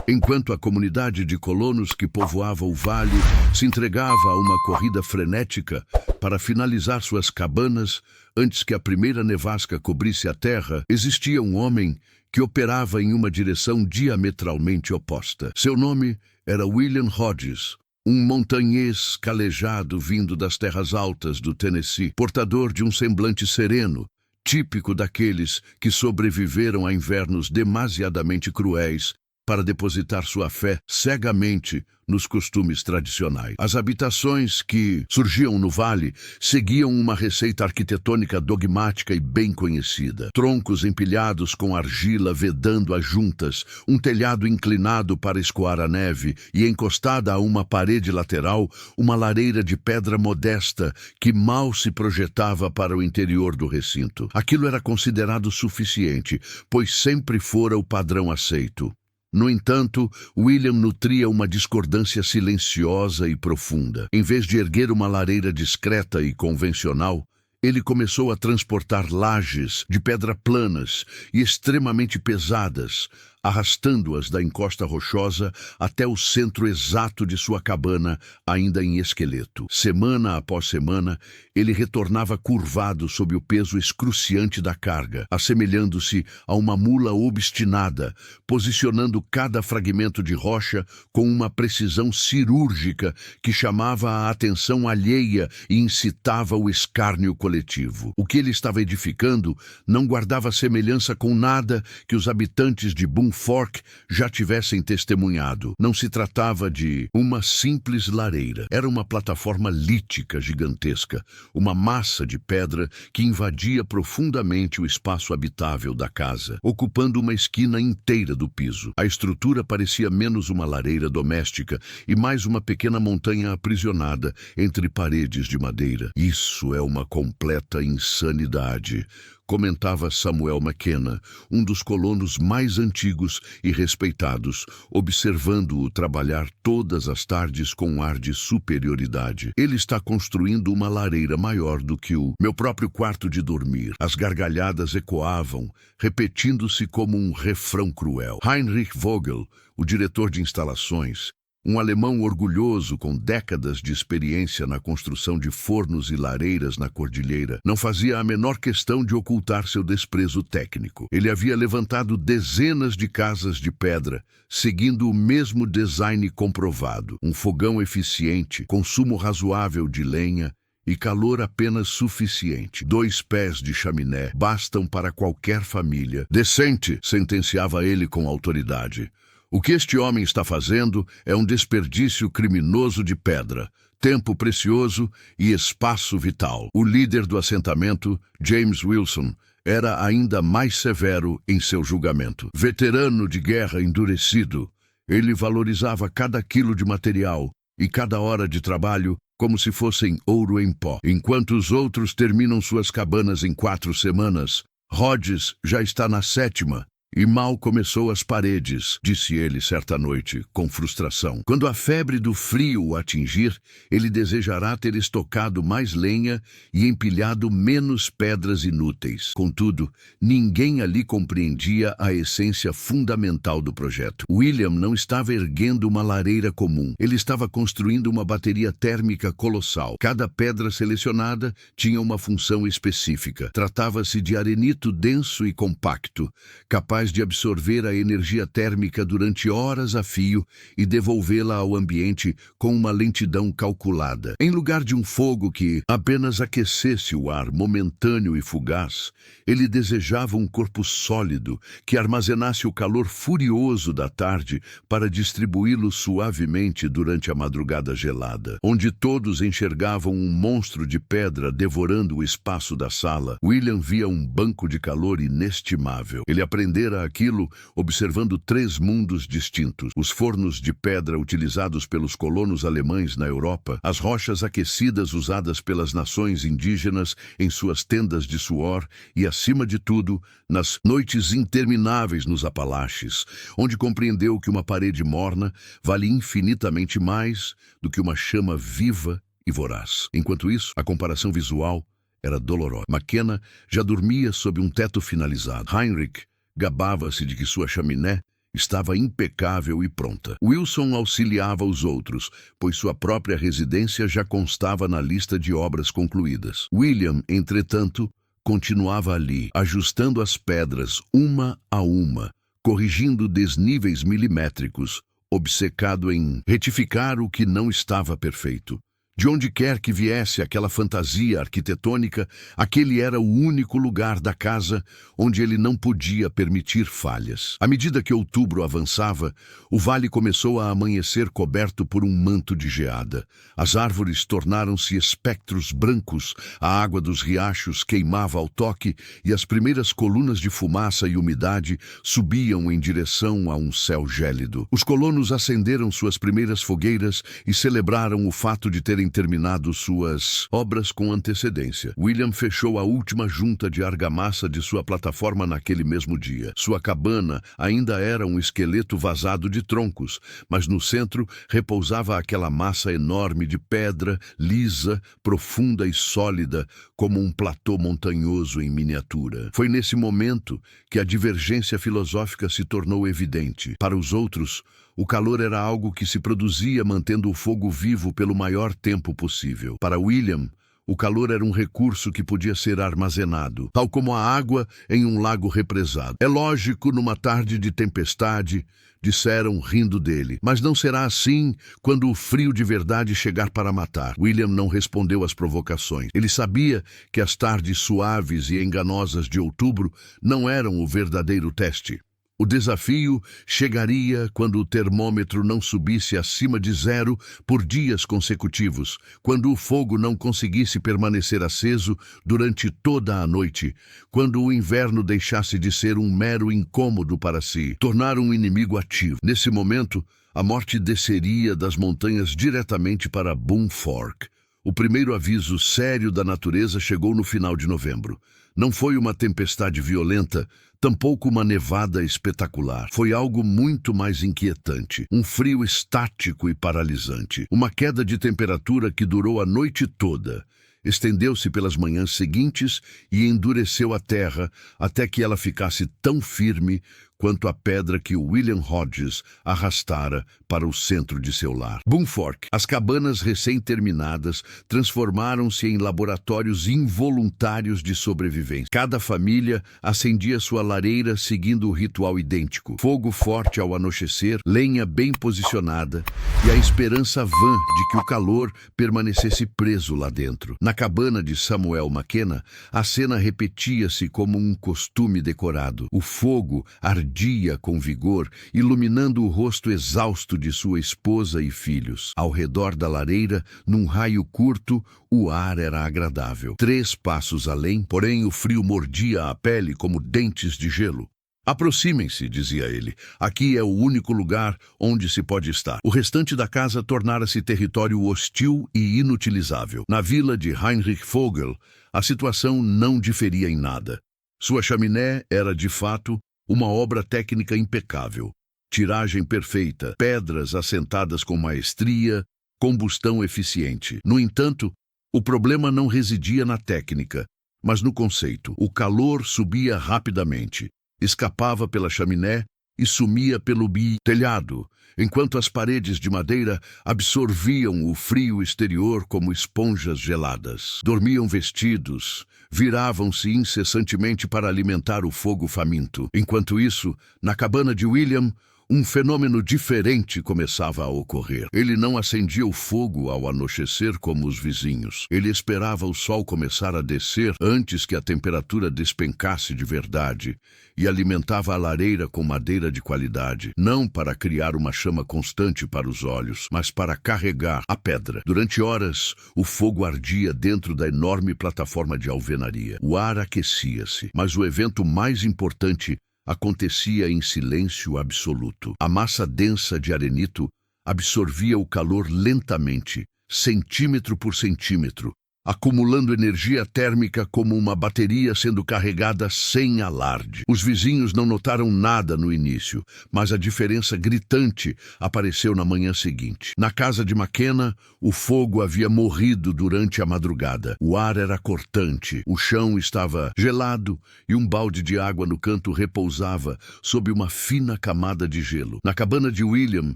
enquanto a comunidade de colonos que povoava o vale se entregava a uma corrida frenética para finalizar suas cabanas antes que a primeira nevasca cobrisse a terra, existia um homem que operava em uma direção diametralmente oposta. Seu nome era William Hodges, um montanhês calejado vindo das terras altas do Tennessee, portador de um semblante sereno, típico daqueles que sobreviveram a invernos demasiadamente cruéis para depositar sua fé cegamente nos costumes tradicionais. As habitações que surgiam no vale seguiam uma receita arquitetônica dogmática e bem conhecida. Troncos empilhados com argila vedando as juntas, um telhado inclinado para escoar a neve e encostada a uma parede lateral, uma lareira de pedra modesta que mal se projetava para o interior do recinto. Aquilo era considerado suficiente, pois sempre fora o padrão aceito. No entanto, William nutria uma discordância silenciosa e profunda. Em vez de erguer uma lareira discreta e convencional, ele começou a transportar lajes de pedra planas e extremamente pesadas, arrastando-as da encosta rochosa até o centro exato de sua cabana, ainda em esqueleto. Semana após semana, ele retornava curvado sob o peso excruciante da carga, assemelhando-se a uma mula obstinada, posicionando cada fragmento de rocha com uma precisão cirúrgica que chamava a atenção alheia e incitava o escárnio coletivo. O que ele estava edificando não guardava semelhança com nada que os habitantes de Boone Fork já tivessem testemunhado. Não se tratava de uma simples lareira. Era uma plataforma lítica gigantesca, uma massa de pedra que invadia profundamente o espaço habitável da casa, ocupando uma esquina inteira do piso. A estrutura parecia menos uma lareira doméstica e mais uma pequena montanha aprisionada entre paredes de madeira. Isso é uma completa insanidade, comentava Samuel McKenna, um dos colonos mais antigos e respeitados, observando-o trabalhar todas as tardes com um ar de superioridade. Ele está construindo uma lareira maior do que o meu próprio quarto de dormir. As gargalhadas ecoavam, repetindo-se como um refrão cruel. Heinrich Vogel, o diretor de instalações, um alemão orgulhoso com décadas de experiência na construção de fornos e lareiras na cordilheira, não fazia a menor questão de ocultar seu desprezo técnico. Ele havia levantado dezenas de casas de pedra, seguindo o mesmo design comprovado. Um fogão eficiente, consumo razoável de lenha e calor apenas suficiente. 2 pés de chaminé bastam para qualquer família. Decente, sentenciava ele com autoridade. O que este homem está fazendo é um desperdício criminoso de pedra, tempo precioso e espaço vital. O líder do assentamento, James Wilson, era ainda mais severo em seu julgamento. Veterano de guerra endurecido, ele valorizava cada quilo de material e cada hora de trabalho como se fossem ouro em pó. Enquanto os outros terminam suas cabanas em 4 semanas, Hodges já está na 7ª. E mal começou as paredes, disse ele certa noite, com frustração. Quando a febre do frio o atingir, ele desejará ter estocado mais lenha e empilhado menos pedras inúteis. Contudo, ninguém ali compreendia a essência fundamental do projeto. William não estava erguendo uma lareira comum. Ele estava construindo uma bateria térmica colossal. Cada pedra selecionada tinha uma função específica. Tratava-se de arenito denso e compacto, capaz de absorver a energia térmica durante horas a fio e devolvê-la ao ambiente com uma lentidão calculada. Em lugar de um fogo que apenas aquecesse o ar momentâneo e fugaz, ele desejava um corpo sólido que armazenasse o calor furioso da tarde para distribuí-lo suavemente durante a madrugada gelada. Onde todos enxergavam um monstro de pedra devorando o espaço da sala, William via um banco de calor inestimável. Ele aprendera aquilo observando 3 mundos distintos: os fornos de pedra utilizados pelos colonos alemães na Europa, as rochas aquecidas usadas pelas nações indígenas em suas tendas de suor e, acima de tudo, nas noites intermináveis nos Apalaches, onde compreendeu que uma parede morna vale infinitamente mais do que uma chama viva e voraz. Enquanto isso, a comparação visual era dolorosa. McKenna já dormia sob um teto finalizado. Heinrich gabava-se de que sua chaminé estava impecável e pronta. Wilson auxiliava os outros, pois sua própria residência já constava na lista de obras concluídas. William, entretanto, continuava ali, ajustando as pedras uma a uma, corrigindo desníveis milimétricos, obcecado em retificar o que não estava perfeito. De onde quer que viesse aquela fantasia arquitetônica, aquele era o único lugar da casa onde ele não podia permitir falhas. À medida que outubro avançava, o vale começou a amanhecer coberto por um manto de geada. As árvores tornaram-se espectros brancos, a água dos riachos queimava ao toque e as primeiras colunas de fumaça e umidade subiam em direção a um céu gélido. Os colonos acenderam suas primeiras fogueiras e celebraram o fato de terem terminado suas obras com antecedência. William fechou a última junta de argamassa de sua plataforma naquele mesmo dia. Sua cabana ainda era um esqueleto vazado de troncos, mas no centro repousava aquela massa enorme de pedra, lisa, profunda e sólida, como um platô montanhoso em miniatura. Foi nesse momento que a divergência filosófica se tornou evidente. Para os outros, o calor era algo que se produzia mantendo o fogo vivo pelo maior tempo possível. Para William, o calor era um recurso que podia ser armazenado, tal como a água em um lago represado. É lógico, numa tarde de tempestade, disseram rindo dele. Mas não será assim quando o frio de verdade chegar para matar. William não respondeu às provocações. Ele sabia que as tardes suaves e enganosas de outubro não eram o verdadeiro teste. O desafio chegaria quando o termômetro não subisse acima de 0 por dias consecutivos, quando o fogo não conseguisse permanecer aceso durante toda a noite, quando o inverno deixasse de ser um mero incômodo para si, tornar um inimigo ativo. Nesse momento, a morte desceria das montanhas diretamente para Boom Fork. O primeiro aviso sério da natureza chegou no final de novembro. Não foi uma tempestade violenta, tampouco uma nevada espetacular. Foi algo muito mais inquietante. Um frio estático e paralisante. Uma queda de temperatura que durou a noite toda. Estendeu-se pelas manhãs seguintes e endureceu a terra até que ela ficasse tão firme quanto a pedra que William Hodges arrastara para o centro de seu lar. Boom Fork. As cabanas recém-terminadas transformaram-se em laboratórios involuntários de sobrevivência. Cada família acendia sua lareira seguindo o ritual idêntico. Fogo forte ao anochecer, lenha bem posicionada e a esperança vã de que o calor permanecesse preso lá dentro. Na cabana de Samuel McKenna, a cena repetia-se como um costume decorado. O fogo ardia com vigor, iluminando o rosto exausto de sua esposa e filhos. Ao redor da lareira, num raio curto, o ar era agradável. 3 passos além, porém, o frio mordia a pele como dentes de gelo. Aproximem-se, dizia ele. Aqui é o único lugar onde se pode estar. O restante da casa tornara-se território hostil e inutilizável. Na vila de Heinrich Vogel, a situação não diferia em nada. Sua chaminé era, de fato, uma obra técnica impecável. Tiragem perfeita, pedras assentadas com maestria, combustão eficiente. No entanto, o problema não residia na técnica, mas no conceito. O calor subia rapidamente, escapava pela chaminé e sumia pelo telhado, enquanto as paredes de madeira absorviam o frio exterior como esponjas geladas. Dormiam vestidos, viravam-se incessantemente para alimentar o fogo faminto. Enquanto isso, na cabana de William, um fenômeno diferente começava a ocorrer. Ele não acendia o fogo ao anochecer como os vizinhos. Ele esperava o sol começar a descer antes que a temperatura despencasse de verdade e alimentava a lareira com madeira de qualidade, não para criar uma chama constante para os olhos, mas para carregar a pedra. Durante horas, o fogo ardia dentro da enorme plataforma de alvenaria. O ar aquecia-se, mas o evento mais importante acontecia em silêncio absoluto. A massa densa de arenito absorvia o calor lentamente, centímetro por centímetro, acumulando energia térmica como uma bateria sendo carregada sem alarde. Os vizinhos não notaram nada no início, mas a diferença gritante apareceu na manhã seguinte. Na casa de McKenna, o fogo havia morrido durante a madrugada. O ar era cortante, o chão estava gelado e um balde de água no canto repousava sob uma fina camada de gelo. Na cabana de William,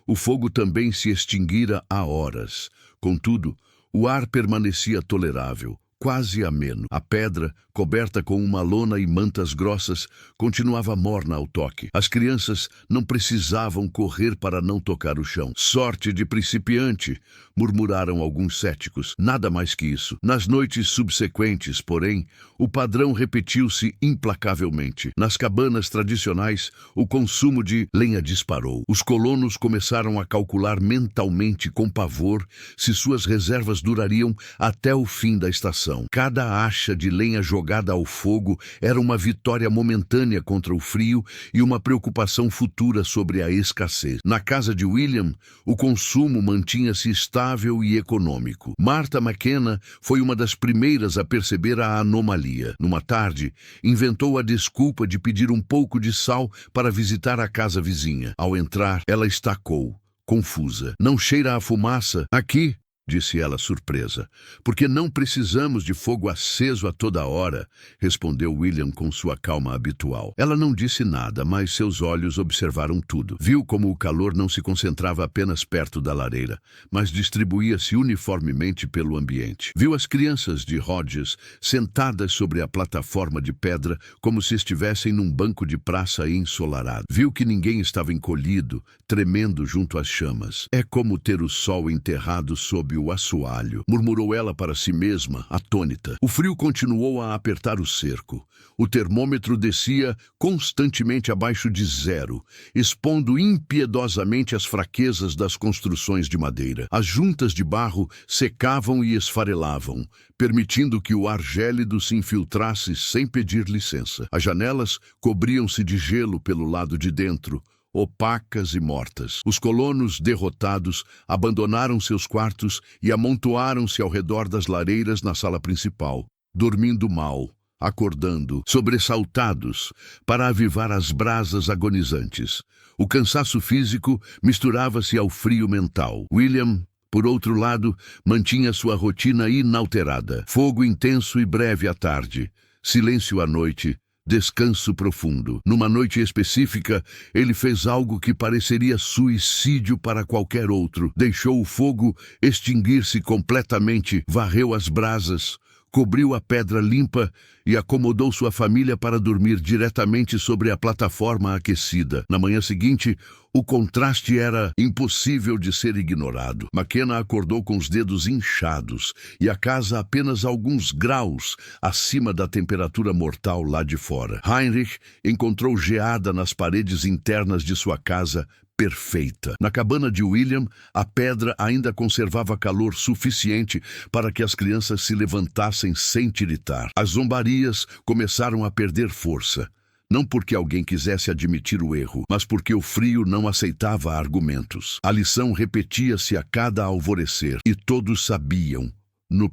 o fogo também se extinguira há horas. Contudo, o ar permanecia tolerável, quase ameno. A pedra, coberta com uma lona e mantas grossas, continuava morna ao toque. As crianças não precisavam correr para não tocar o chão. Sorte de principiante, murmuraram alguns céticos. Nada mais que isso. Nas noites subsequentes, porém, o padrão repetiu-se implacavelmente. Nas cabanas tradicionais, o consumo de lenha disparou. Os colonos começaram a calcular mentalmente com pavor se suas reservas durariam até o fim da estação. Cada acha de lenha jogada ao fogo era uma vitória momentânea contra o frio e uma preocupação futura sobre a escassez. Na casa de William, o consumo mantinha-se estável e econômico. Martha McKenna foi uma das primeiras a perceber a anomalia. Numa tarde, inventou a desculpa de pedir um pouco de sal para visitar a casa vizinha. Ao entrar, ela estacou, confusa. "Não cheira a fumaça aqui?" disse ela surpresa. "Porque não precisamos de fogo aceso a toda hora", respondeu William com sua calma habitual. Ela não disse nada, mas seus olhos observaram tudo. Viu como o calor não se concentrava apenas perto da lareira, mas distribuía-se uniformemente pelo ambiente. Viu as crianças de Hodges sentadas sobre a plataforma de pedra como se estivessem num banco de praça ensolarado. Viu que ninguém estava encolhido, tremendo junto às chamas. "É como ter o sol enterrado sob o assoalho", murmurou ela para si mesma, atônita. O frio continuou a apertar o cerco. O termômetro descia constantemente abaixo de zero, expondo impiedosamente as fraquezas das construções de madeira. As juntas de barro secavam e esfarelavam, permitindo que o ar gélido se infiltrasse sem pedir licença. As janelas cobriam-se de gelo pelo lado de dentro, opacas e mortas. Os colonos, derrotados, abandonaram seus quartos e amontoaram-se ao redor das lareiras na sala principal, dormindo mal, acordando, sobressaltados, para avivar as brasas agonizantes. O cansaço físico misturava-se ao frio mental. William, por outro lado, mantinha sua rotina inalterada. Fogo intenso e breve à tarde, silêncio à noite, descanso profundo. Numa noite específica, ele fez algo que pareceria suicídio para qualquer outro. Deixou o fogo extinguir-se completamente, varreu as brasas, cobriu a pedra limpa e acomodou sua família para dormir diretamente sobre a plataforma aquecida. Na manhã seguinte, o contraste era impossível de ser ignorado. McKenna acordou com os dedos inchados e a casa apenas alguns graus acima da temperatura mortal lá de fora. Heinrich encontrou geada nas paredes internas de sua casa, perfeita. Na cabana de William, a pedra ainda conservava calor suficiente para que as crianças se levantassem sem tiritar. As zombarias começaram a perder força. Não porque alguém quisesse admitir o erro, mas porque o frio não aceitava argumentos. A lição repetia-se a cada alvorecer, e todos sabiam, no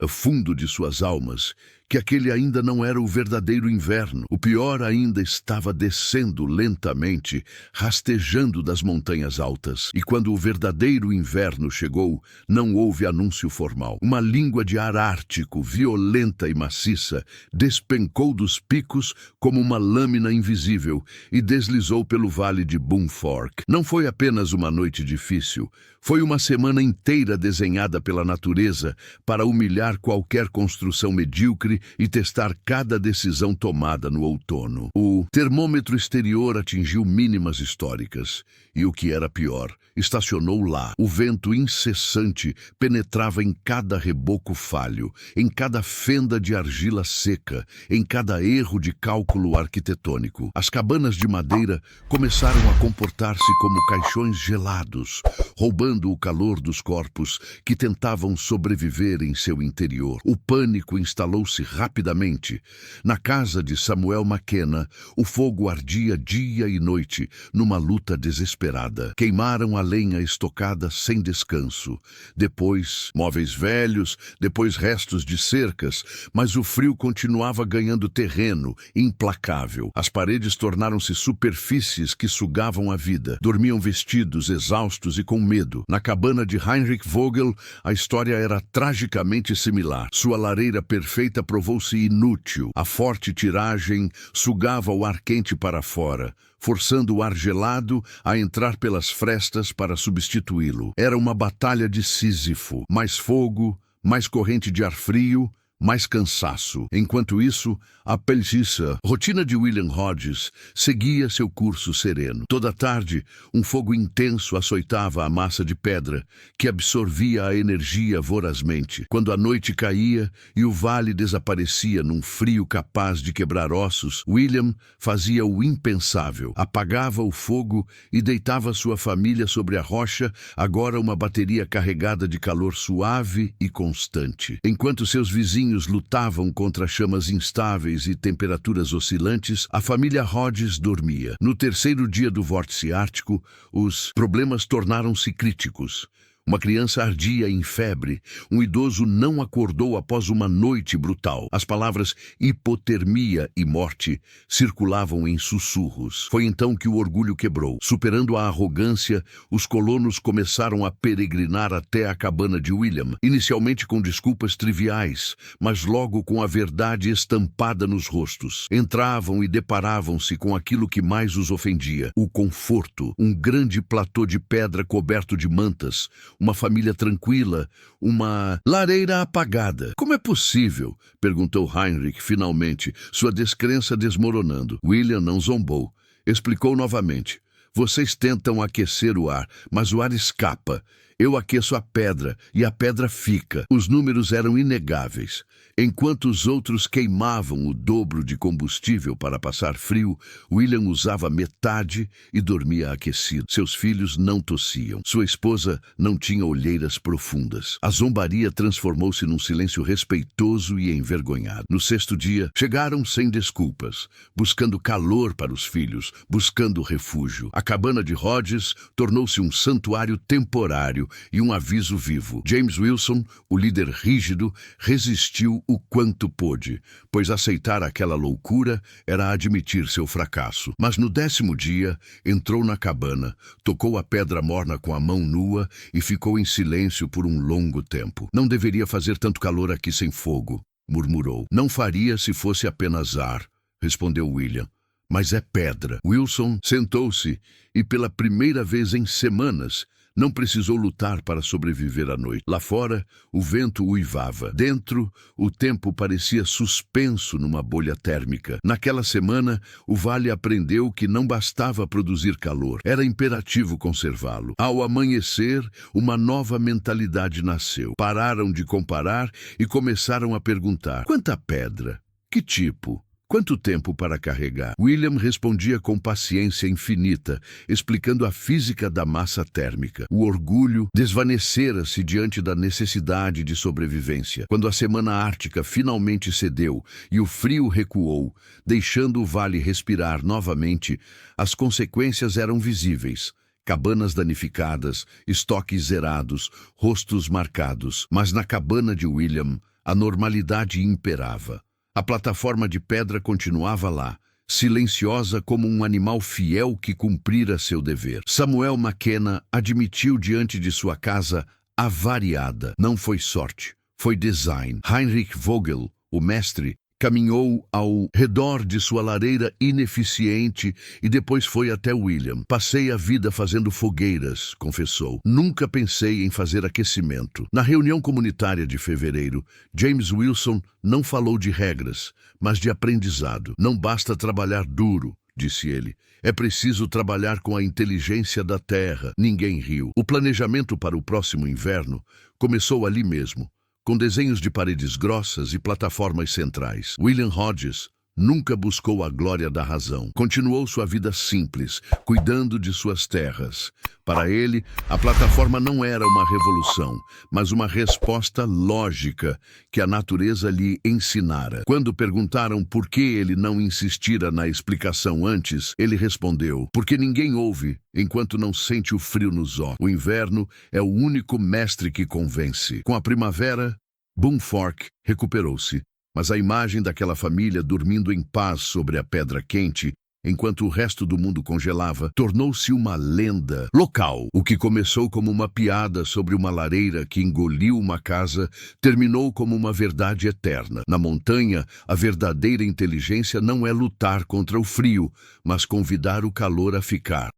fundo de suas almas, que aquele ainda não era o verdadeiro inverno. O pior ainda estava descendo lentamente, rastejando das montanhas altas. E quando o verdadeiro inverno chegou, não houve anúncio formal. Uma língua de ar ártico, violenta e maciça, despencou dos picos como uma lâmina invisível e deslizou pelo vale de Boom Fork. Não foi apenas uma noite difícil, foi uma semana inteira desenhada pela natureza para humilhar qualquer construção medíocre e testar cada decisão tomada no outono. O termômetro exterior atingiu mínimas históricas e, o que era pior, estacionou lá. O vento incessante penetrava em cada reboco falho, em cada fenda de argila seca, em cada erro de cálculo arquitetônico. As cabanas de madeira começaram a comportar-se como caixões gelados, roubando o calor dos corpos que tentavam sobreviver em seu interior. O pânico instalou-se rapidamente. Na casa de Samuel McKenna, o fogo ardia dia e noite, numa luta desesperada. Queimaram a lenha estocada sem descanso. Depois, móveis velhos, depois restos de cercas, mas o frio continuava ganhando terreno, implacável. As paredes tornaram-se superfícies que sugavam a vida. Dormiam vestidos, exaustos e com medo. Na cabana de Heinrich Vogel, a história era tragicamente similar. Sua lareira perfeita provou-se inútil. A forte tiragem sugava o ar quente para fora, forçando o ar gelado a entrar pelas frestas para substituí-lo. Era uma batalha de Sísifo. Mais fogo, mais corrente de ar frio, mais cansaço. Enquanto isso, a peltiça, rotina de William Hodges, seguia seu curso sereno. Toda tarde, um fogo intenso açoitava a massa de pedra, que absorvia a energia vorazmente. Quando a noite caía e o vale desaparecia num frio capaz de quebrar ossos, William fazia o impensável. Apagava o fogo e deitava sua família sobre a rocha, agora uma bateria carregada de calor suave e constante. Enquanto seus vizinhos lutavam contra chamas instáveis e temperaturas oscilantes, a família Hodges dormia. No terceiro dia do vórtice ártico, os problemas tornaram-se críticos. Uma criança ardia em febre. Um idoso não acordou após uma noite brutal. As palavras hipotermia e morte circulavam em sussurros. Foi então que o orgulho quebrou. Superando a arrogância, os colonos começaram a peregrinar até a cabana de William, inicialmente com desculpas triviais, mas logo com a verdade estampada nos rostos. Entravam e deparavam-se com aquilo que mais os ofendia: o conforto, um grande platô de pedra coberto de mantas, uma família tranquila, uma lareira apagada. Como é possível? Perguntou Heinrich, finalmente, sua descrença desmoronando. William não zombou. Explicou novamente. Vocês tentam aquecer o ar, mas o ar escapa. Eu aqueço a pedra e a pedra fica. Os números eram inegáveis. Enquanto os outros queimavam o dobro de combustível para passar frio, William usava metade e dormia aquecido. Seus filhos não tossiam. Sua esposa não tinha olheiras profundas. A zombaria transformou-se num silêncio respeitoso e envergonhado. No sexto dia, chegaram sem desculpas, buscando calor para os filhos, buscando refúgio. A cabana de Hodges tornou-se um santuário temporário e um aviso vivo. James Wilson, o líder rígido, resistiu o quanto pôde, pois aceitar aquela loucura era admitir seu fracasso. Mas no 10º dia, entrou na cabana, tocou a pedra morna com a mão nua e ficou em silêncio por um longo tempo. Não deveria fazer tanto calor aqui sem fogo, murmurou. Não faria se fosse apenas ar, respondeu William. Mas é pedra. Wilson sentou-se e, pela primeira vez em semanas, não precisou lutar para sobreviver à noite. Lá fora, o vento uivava. Dentro, o tempo parecia suspenso numa bolha térmica. Naquela semana, o vale aprendeu que não bastava produzir calor. Era imperativo conservá-lo. Ao amanhecer, uma nova mentalidade nasceu. Pararam de comparar e começaram a perguntar: quanta pedra? Que tipo? Quanto tempo para carregar? William respondia com paciência infinita, explicando a física da massa térmica. O orgulho desvanecera-se diante da necessidade de sobrevivência. Quando a semana ártica finalmente cedeu e o frio recuou, deixando o vale respirar novamente, as consequências eram visíveis. Cabanas danificadas, estoques zerados, rostos marcados. Mas na cabana de William, a normalidade imperava. A plataforma de pedra continuava lá, silenciosa como um animal fiel que cumprira seu dever. Samuel McKenna admitiu diante de sua casa avariada. Não foi sorte, foi design. Heinrich Vogel, o mestre, caminhou ao redor de sua lareira ineficiente e depois foi até William. Passei a vida fazendo fogueiras, confessou. Nunca pensei em fazer aquecimento. Na reunião comunitária de fevereiro, James Wilson não falou de regras, mas de aprendizado. Não basta trabalhar duro, disse ele. É preciso trabalhar com a inteligência da terra. Ninguém riu. O planejamento para o próximo inverno começou ali mesmo, com desenhos de paredes grossas e plataformas centrais. William Hodges nunca buscou a glória da razão. Continuou sua vida simples, cuidando de suas terras. Para ele, a plataforma não era uma revolução, mas uma resposta lógica que a natureza lhe ensinara. Quando perguntaram por que ele não insistira na explicação antes, ele respondeu: porque ninguém ouve enquanto não sente o frio nos ossos. O inverno é o único mestre que convence. Com a primavera, Boom Fork recuperou-se, mas a imagem daquela família dormindo em paz sobre a pedra quente, enquanto o resto do mundo congelava, tornou-se uma lenda local. O que começou como uma piada sobre uma lareira que engoliu uma casa, terminou como uma verdade eterna. Na montanha, a verdadeira inteligência não é lutar contra o frio, mas convidar o calor a ficar.